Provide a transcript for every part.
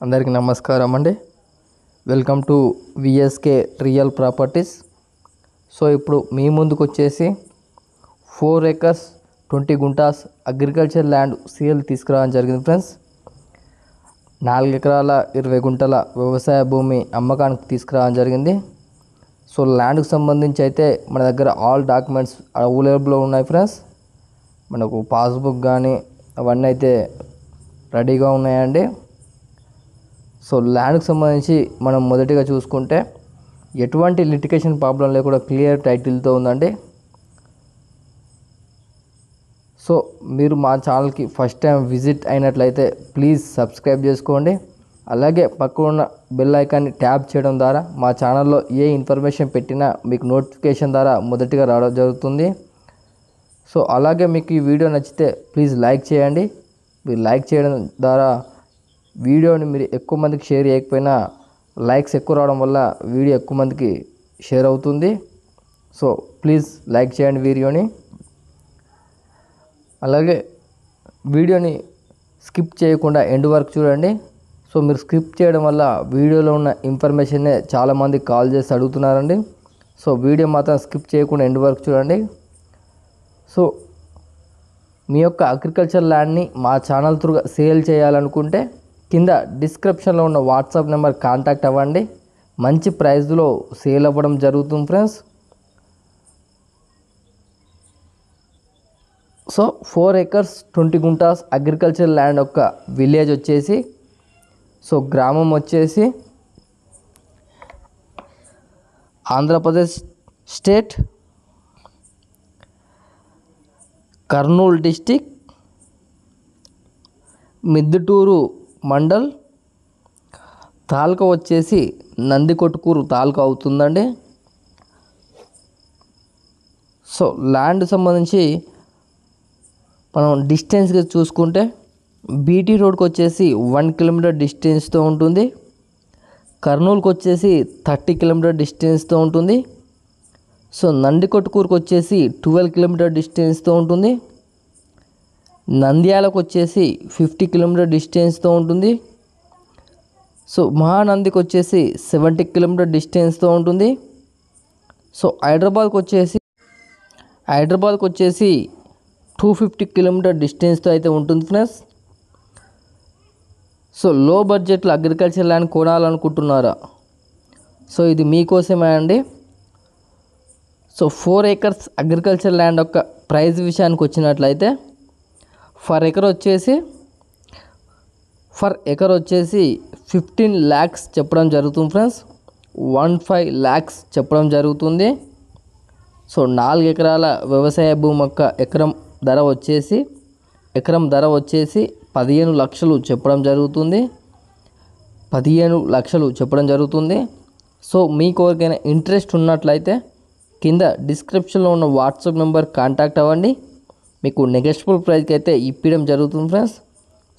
అందరికీ నమస్కారం అండి. Welcome to VSK real properties. So ఇప్పుడు మీ ముందుకు వచ్చేసి 4 acres 20 guntas agriculture land sale తీసుకురావడం జరిగింది ఫ్రెండ్స్. 4 ఎకరాల 20 గుంటల వ్యవసాయ భూమి అమ్మకానికి తీసుకురావడం జరిగింది. సో ల్యాండ్కి సంబంధించి అయితే మన దగ్గర ఆల్ డాక్యుమెంట్స్ అవైలబుల్లో ఉన్నాయి ఫ్రెండ్స్. మనకు పాస్బుక్ కానీ అవన్నీ అయితే రెడీగా ఉన్నాయండి. సో ల్యాండ్కి సంబంధించి మనం మొదటిగా చూసుకుంటే ఎటువంటి లిటిగేషన్ ప్రాబ్లం లేకుండా క్లియర్ టైటిల్తో ఉందండి. సో మీరు మా ఛానల్కి ఫస్ట్ టైం విజిట్ అయినట్లయితే ప్లీజ్ సబ్స్క్రైబ్ చేసుకోండి. అలాగే పక్కన ఉన్న బెల్ ఐకాన్ని ట్యాప్ చేయడం ద్వారా మా ఛానల్లో ఏ ఇన్ఫర్మేషన్ పెట్టినా మీకు నోటిఫికేషన్ ద్వారా మొదటిగా రావడం జరుగుతుంది. సో అలాగే మీకు ఈ వీడియో నచ్చితే ప్లీజ్ లైక్ చేయండి. మీరు లైక్ చేయడం ద్వారా వీడియోని మీరు ఎక్కువ మందికి షేర్ చేయకపోయినా లైక్స్ ఎక్కువ రావడం వల్ల వీడియో ఎక్కువ మందికి షేర్ అవుతుంది. సో ప్లీజ్ లైక్ చేయండి వీడియోని. అలాగే వీడియోని స్కిప్ చేయకుండా ఎండ్ వరకు చూడండి. సో మీరు స్కిప్ చేయడం వల్ల వీడియోలో ఉన్న ఇన్ఫర్మేషన్నే చాలామంది కాల్ చేసి అడుగుతున్నారండి. సో వీడియో మాత్రం స్కిప్ చేయకుండా ఎండ్ వరకు చూడండి. సో మీ యొక్క అగ్రికల్చర్ ల్యాండ్ని మా ఛానల్ త్రూగా సేల్ చేయాలనుకుంటే కింద డిస్క్రిప్షన్లో ఉన్న వాట్సాప్ నెంబర్ కాంటాక్ట్ అవ్వండి. మంచి ప్రైస్లో సేల్ అవ్వడం జరుగుతుంది friends. So 4 acres 20 guntas agriculture land యొక్క విలేజ్ వచ్చేసి, సో గ్రామం వచ్చేసి ఆంధ్రప్రదేశ్ స్టేట్, కర్నూలు డిస్టిక్, మిద్దుటూరు మండల్, తాలూకా వచ్చేసి నందికొట్కూరు తాలూకా అవుతుందండి. సో ల్యాండ్ సంబంధించి మనం డిస్టెన్స్గా చూసుకుంటే బీటీ రోడ్కి వచ్చేసి 1 కిలోమీటర్ డిస్టెన్స్తో ఉంటుంది. కర్నూలుకి వచ్చేసి 30 కిలోమీటర్ డిస్టెన్స్తో ఉంటుంది. సో నందికొట్కూరుకి వచ్చేసి 12 కిలోమీటర్ డిస్టెన్స్తో ఉంటుంది. నంద్యాలకు వచ్చేసి 50 కిలోమీటర్ డిస్టెన్స్తో ఉంటుంది. సో మహానందికి వచ్చేసి 70 కిలోమీటర్ డిస్టెన్స్తో ఉంటుంది. సో హైదరాబాద్కి వచ్చేసి 250 కిలోమీటర్ డిస్టెన్స్తో అయితే ఉంటుంది ఫ్రెండ్స్. సో లో బడ్జెట్లో అగ్రికల్చర్ ల్యాండ్ కొనాలనుకుంటున్నారా? సో ఇది మీకోసమే అండి. సో 4 acres అగ్రికల్చర్ ల్యాండ్ యొక్క ప్రైస్ విషయానికి వచ్చినట్లయితే ఫర్ ఎకర్ వచ్చేసి 15 lakhs చెప్పడం జరుగుతుంది ఫ్రెండ్స్. 15 lakhs చెప్పడం జరుగుతుంది. సో 4 ఎకరాల వ్యవసాయ భూమి యొక్క ఎకరం ధర వచ్చేసి 15 లక్షలు చెప్పడం జరుగుతుంది. 15 లక్షలు చెప్పడం జరుగుతుంది. సో మీకు ఎవరికైనా ఇంట్రెస్ట్ ఉన్నట్లయితే కింద డిస్క్రిప్షన్లో ఉన్న వాట్సాప్ నెంబర్ కాంటాక్ట్ అవ్వండి. మీకు నెగోషియబుల్ ప్రైస్కి అయితే ఇప్పడం జరుగుతుంది friends.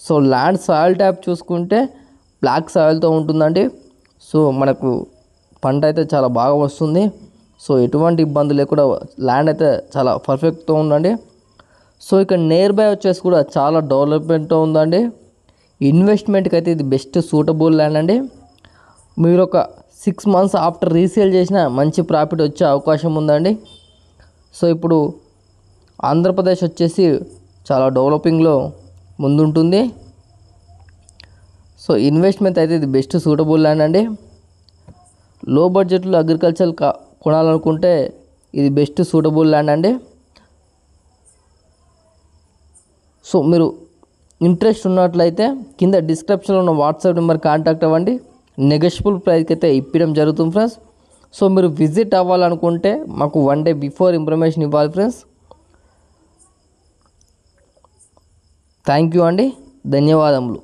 So land soil tap చూసుకుంటే బ్లాక్ సాయిల్తో ఉంటుందండి. సో మనకు పంట అయితే చాలా బాగా వస్తుంది. సో ఎటువంటి ఇబ్బంది లేకుండా ల్యాండ్ అయితే చాలా పర్ఫెక్ట్తో ఉందండి. సో ఇక్కడ నియర్ బై వచ్చేసి కూడా చాలా డెవలప్మెంట్తో ఉందండి. ఇన్వెస్ట్మెంట్కి అయితే ఇది బెస్ట్ సూటబుల్ ల్యాండ్ అండి. మీరు ఒక 6 months ఆఫ్టర్ రీసేల్ చేసిన మంచి ప్రాఫిట్ వచ్చే అవకాశం ఉందండి. సో ఇప్పుడు ఆంధ్రప్రదేశ్ వచ్చేసి చాలా డెవలపింగ్లో ముందుంటుంది. సో ఇన్వెస్ట్మెంట్ అయితే ఇది బెస్ట్ సూటబుల్ ల్యాండ్ అండి. లో బడ్జెట్లో అగ్రికల్చర్ కొనాలనుకుంటే ఇది బెస్ట్ సూటబుల్ ల్యాండ్ అండి. సో మీరు ఇంట్రెస్ట్ ఉన్నట్లయితే కింద డిస్క్రిప్షన్లో ఉన్న వాట్సాప్ నెంబర్ కాంటాక్ట్ అవ్వండి. నెగోషియబుల్ ప్రైస్కి అయితే ఇప్పడం జరుగుతుంది ఫ్రెండ్స్. సో మీరు విజిట్ అవ్వాలనుకుంటే మాకు 1 day బిఫోర్ ఇన్ఫర్మేషన్ ఇవ్వాలి ఫ్రెండ్స్. థ్యాంక్ యూ అండి. ధన్యవాదములు.